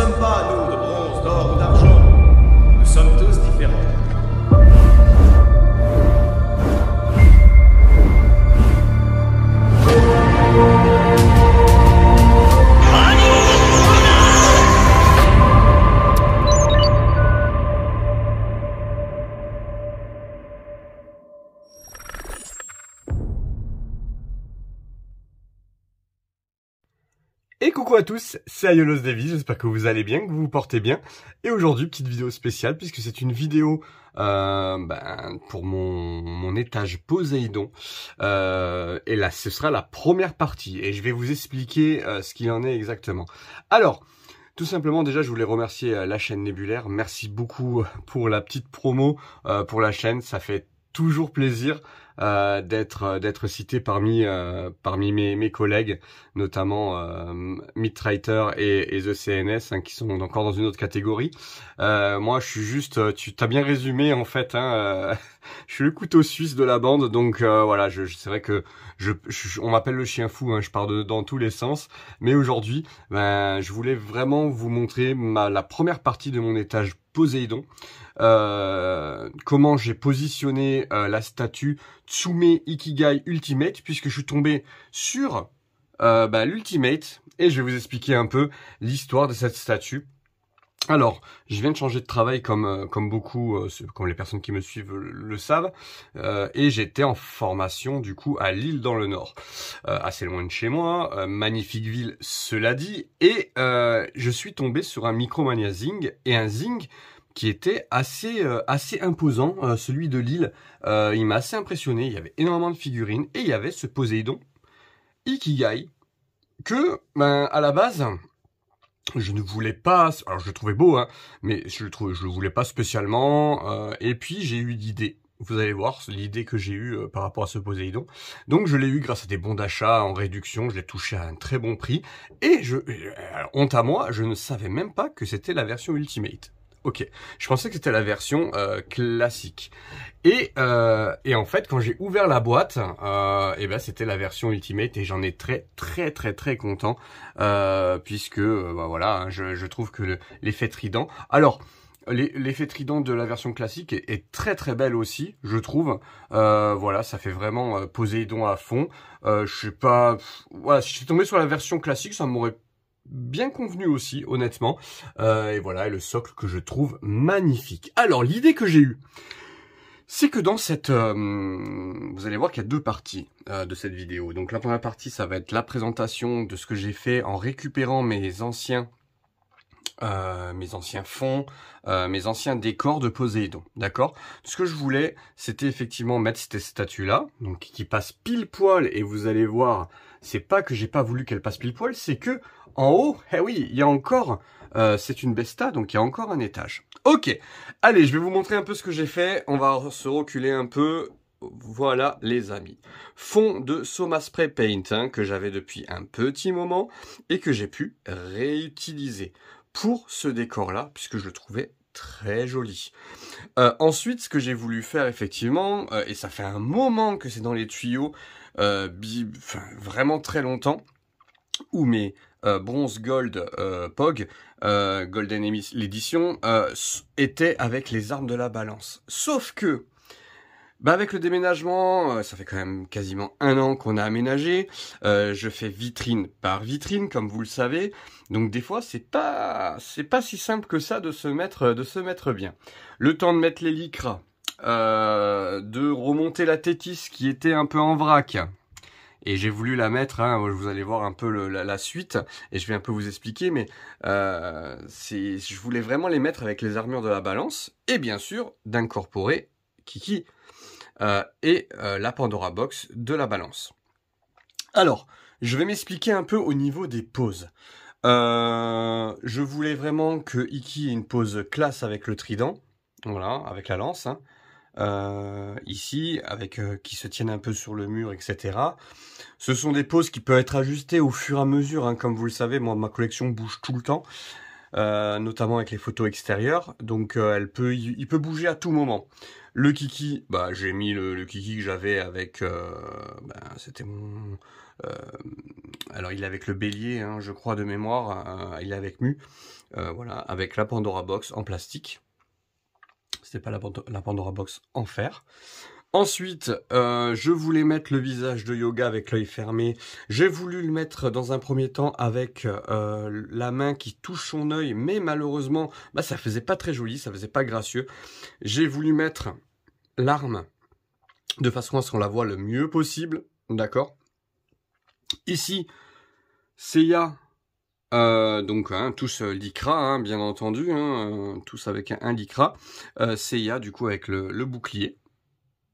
sommes pas, nous, de bronze, d'or ou d'argent. Nous sommes tous différents. Et coucou à tous, c'est Aiolos Davy, j'espère que vous allez bien, que vous vous portez bien. Et aujourd'hui, petite vidéo spéciale, puisque c'est une vidéo pour mon étage Poséidon. Et là, ce sera la première partie, et je vais vous expliquer ce qu'il en est exactement. Alors, tout simplement, déjà, je voulais remercier la chaîne Nébulaire. Merci beaucoup pour la petite promo pour la chaîne, ça fait toujours plaisir d'être cité parmi mes collègues, notamment Midwriter et The CNS, qui sont encore dans une autre catégorie. Moi, je suis juste, tu t'as bien résumé en fait. Je suis le couteau suisse de la bande, donc voilà. C'est vrai que on m'appelle le chien fou. Je pars dans tous les sens. Mais aujourd'hui, je voulais vraiment vous montrer la première partie de mon étage Poséidon. Comment j'ai positionné la statue Tsume Ikigai Ultimate, puisque je suis tombé sur l'Ultimate, et je vais vous expliquer un peu l'histoire de cette statue. Alors, je viens de changer de travail comme beaucoup, comme les personnes qui me suivent le savent, et j'étais en formation du coup à Lille dans le Nord, assez loin de chez moi, magnifique ville cela dit, et je suis tombé sur un Micromania Zing, et un Zing qui était assez imposant, celui de Lille. Il m'a assez impressionné, il y avait énormément de figurines, et il y avait ce Poséidon Ikigai, que, à la base, je ne voulais pas, alors je le trouvais beau, mais je le voulais pas spécialement, et puis j'ai eu l'idée. Vous allez voir l'idée que j'ai eue par rapport à ce Poséidon. Donc je l'ai eu grâce à des bons d'achat en réduction, je l'ai touché à un très bon prix, et honte à moi, je ne savais même pas que c'était la version Ultimate. Ok, je pensais que c'était la version classique. Et en fait, quand j'ai ouvert la boîte, c'était la version Ultimate, et j'en ai très content, puisque voilà, je trouve que l'effet trident. Alors, l'effet trident de la version classique est très belle aussi, je trouve. Voilà, ça fait vraiment Poséidon à fond. Je sais pas, voilà, si j'étais tombé sur la version classique, ça m'aurait bien convenu aussi, honnêtement. Et voilà, et le socle que je trouve magnifique. Alors, l'idée que j'ai eue, c'est que dans cette... vous allez voir qu'il y a deux parties de cette vidéo. Donc la première partie, ça va être la présentation de ce que j'ai fait en récupérant mes anciens fonds, mes anciens décors de Poséidon, d'accord? Ce que je voulais, c'était effectivement mettre cette statue-là, donc qui passe pile poil, et vous allez voir, c'est pas que j'ai pas voulu qu'elle passe pile poil, c'est que en haut, oui, il y a encore, c'est une Besta, donc il y a encore un étage. Ok, allez, je vais vous montrer un peu ce que j'ai fait, on va se reculer un peu. Voilà les amis, fond de Soma Spray Paint, que j'avais depuis un petit moment, et que j'ai pu réutiliser pour ce décor-là, puisque je le trouvais très joli. Ensuite, ce que j'ai voulu faire, effectivement, et ça fait un moment que c'est dans les tuyaux, vraiment très longtemps, où mes bronze gold POG, Golden l'édition, étaient avec les armes de la balance. Sauf que, avec le déménagement, ça fait quand même quasiment un an qu'on a aménagé. Je fais vitrine par vitrine, comme vous le savez. Donc des fois, c'est pas si simple que ça de se mettre bien. Le temps de mettre les lycras, de remonter la tétis qui était un peu en vrac. Et j'ai voulu la mettre, vous allez voir un peu la suite, et je vais un peu vous expliquer, mais je voulais vraiment les mettre avec les armures de la balance, et bien sûr, d'incorporer Kiki. Et la Pandora Box de la balance. Alors, je vais m'expliquer un peu au niveau des poses. Je voulais vraiment que Iki ait une pose classe avec le trident, voilà, avec la lance, ici, avec qui se tiennent un peu sur le mur, etc. Ce sont des poses qui peuvent être ajustées au fur et à mesure, comme vous le savez, moi ma collection bouge tout le temps. Notamment avec les photos extérieures, donc il peut bouger à tout moment. Le kiki, bah j'ai mis le kiki que j'avais avec, c'était mon, alors il est avec le bélier, hein, je crois de mémoire, il est avec Mu, voilà, avec la Pandora Box en plastique. C'était pas la Pandora Box en fer. Ensuite, je voulais mettre le visage de yoga avec l'œil fermé. J'ai voulu le mettre dans un premier temps avec la main qui touche son œil, mais malheureusement, bah, ça faisait pas très joli, ça faisait pas gracieux. J'ai voulu mettre l'arme de façon à ce qu'on la voit le mieux possible, d'accord? Ici, Seiya, donc tous lycra, hein, bien entendu, hein, tous avec un lycra. Seiya, du coup, avec le bouclier.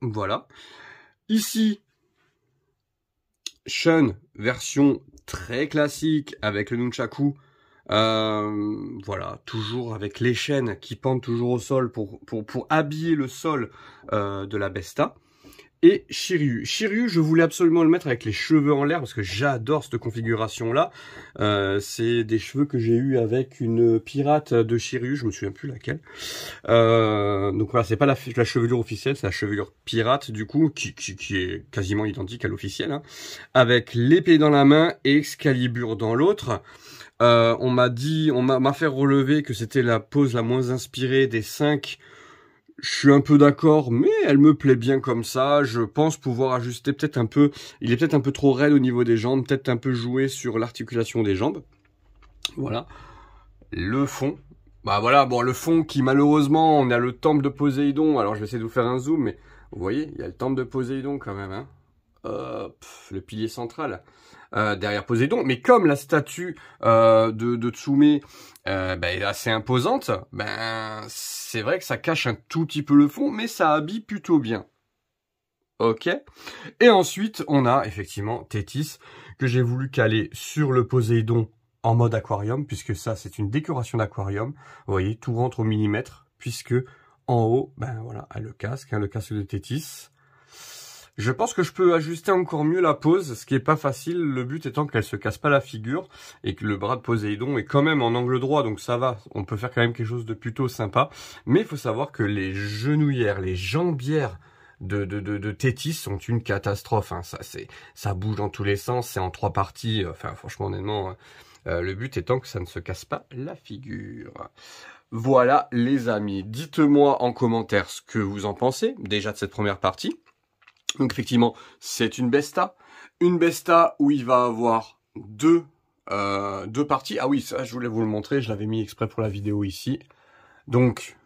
Voilà. Ici, Shun, version très classique avec le nunchaku. Voilà, toujours avec les chaînes qui pendent toujours au sol pour habiller le sol de la Besta. Et Shiryu. Shiryu, je voulais absolument le mettre avec les cheveux en l'air parce que j'adore cette configuration-là. C'est des cheveux que j'ai eu avec une pirate de Shiryu, je me souviens plus laquelle. Donc voilà, c'est pas la chevelure officielle, c'est la chevelure pirate du coup, qui est quasiment identique à l'officielle, hein, avec l'épée dans la main et Excalibur dans l'autre. On m'a fait relever que c'était la pose la moins inspirée des 5. Je suis un peu d'accord, mais elle me plaît bien comme ça. Je pense pouvoir ajuster peut-être un peu. Il est peut-être un peu trop raide au niveau des jambes, peut-être un peu jouer sur l'articulation des jambes. Voilà. Le fond. Bah voilà, bon, le fond qui malheureusement, on a le temple de Poséidon. Alors je vais essayer de vous faire un zoom, mais vous voyez, il y a le temple de Poséidon quand même, hein. Le pilier central. Derrière Poséidon, mais comme la statue de Tsume est assez imposante, c'est vrai que ça cache un tout petit peu le fond, mais ça habille plutôt bien. Ok. Et ensuite, on a effectivement Thétis, que j'ai voulu caler sur le Poséidon en mode aquarium, puisque ça, c'est une décoration d'aquarium. Vous voyez, tout rentre au millimètre, puisque en haut, voilà, le casque de Thétis. Je pense que je peux ajuster encore mieux la pose, ce qui est pas facile, le but étant qu'elle se casse pas la figure et que le bras de Poséidon est quand même en angle droit, donc ça va, on peut faire quand même quelque chose de plutôt sympa. Mais il faut savoir que les genouillères, les jambières de Thétis sont une catastrophe, hein. Ça bouge dans tous les sens, c'est en 3 parties, enfin franchement honnêtement, le but étant que ça ne se casse pas la figure. Voilà les amis, dites-moi en commentaire ce que vous en pensez déjà de cette première partie. Donc effectivement, c'est une Besta où il va avoir deux parties. Ah oui, ça je voulais vous le montrer, je l'avais mis exprès pour la vidéo ici. Donc,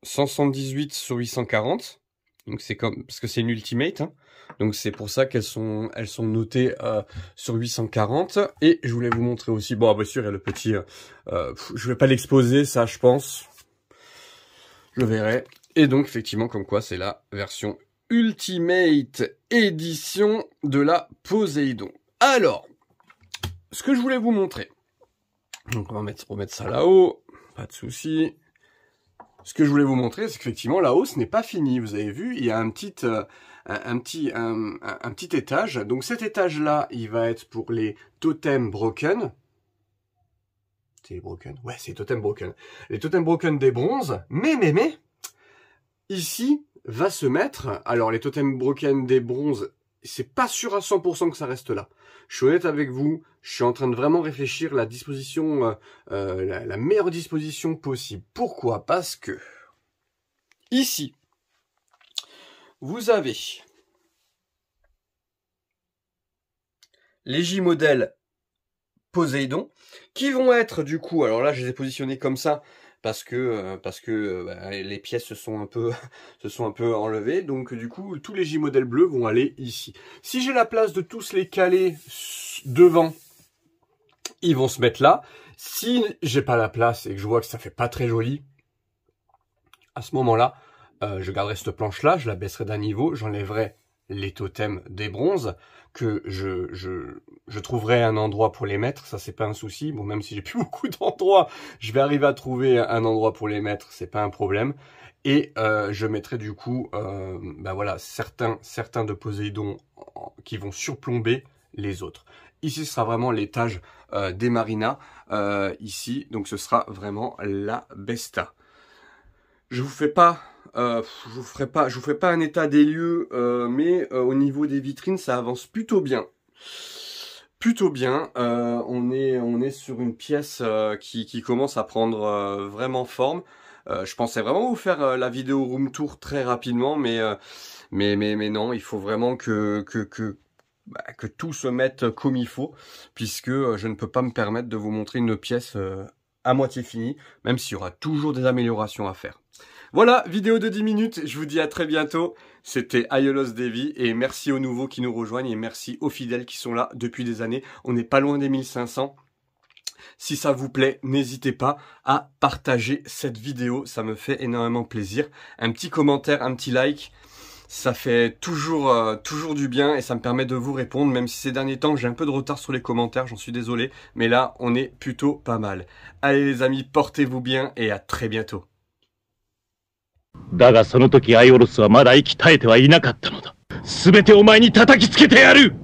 « 178 sur 840 ». Donc c'est comme parce que c'est une ultimate, hein. Donc c'est pour ça qu'elles sont notées sur 840. Et je voulais vous montrer aussi, bon bien sûr il y a le petit, je vais pas l'exposer ça je pense. Je verrai. Et donc, effectivement, comme quoi, c'est la version Ultimate Edition de la Poséidon. Alors, ce que je voulais vous montrer. Donc, on va remettre ça là-haut. Pas de souci. Ce que je voulais vous montrer, c'est qu'effectivement, là-haut, ce n'est pas fini. Vous avez vu, il y a un petit étage. Donc, cet étage-là, il va être pour les totems broken. C'est les broken. Ouais, c'est les totems broken. Les totems broken des bronzes. Mais, ici, va se mettre... Alors, les totems broken des bronzes, c'est pas sûr à 100% que ça reste là. Je suis honnête avec vous. Je suis en train de vraiment réfléchir la disposition, la meilleure disposition possible. Pourquoi? Parce que, ici, vous avez les J-modèles Poséidon, qui vont être du coup, alors là je les ai positionnés comme ça parce que les pièces se sont un peu enlevées, donc du coup tous les J-modèles bleus vont aller ici. Si j'ai la place de tous les caler devant, ils vont se mettre là. Si j'ai pas la place et que je vois que ça fait pas très joli, à ce moment-là, je garderai cette planche là, je la baisserai d'un niveau, j'enlèverai les totems des bronzes, que je trouverai un endroit pour les mettre, ça c'est pas un souci. Bon, même si j'ai plus beaucoup d'endroits, je vais arriver à trouver un endroit pour les mettre, c'est pas un problème. Et je mettrai du coup, voilà, certains de Poséidon qui vont surplomber les autres. Ici, ce sera vraiment l'étage des marinas. Ici, donc ce sera vraiment la Besta. Je vous fais pas, je vous fais pas un état des lieux, mais au niveau des vitrines, ça avance plutôt bien. Plutôt bien. On est sur une pièce qui commence à prendre vraiment forme. Je pensais vraiment vous faire la vidéo room tour très rapidement, mais non, il faut vraiment que tout se mette comme il faut, puisque je ne peux pas me permettre de vous montrer une pièce à moitié finie, même s'il y aura toujours des améliorations à faire. Voilà, vidéo de 10 minutes, je vous dis à très bientôt. C'était Aiolos Devi et merci aux nouveaux qui nous rejoignent et merci aux fidèles qui sont là depuis des années. On n'est pas loin des 1500. Si ça vous plaît, n'hésitez pas à partager cette vidéo, ça me fait énormément plaisir. Un petit commentaire, un petit like, ça fait toujours du bien et ça me permet de vous répondre, même si ces derniers temps j'ai un peu de retard sur les commentaires, j'en suis désolé, mais là on est plutôt pas mal. Allez les amis, portez-vous bien et à très bientôt. だがその時アイオロスはまだ息絶えてはいなかったのだ。すべてお前に叩きつけてやる。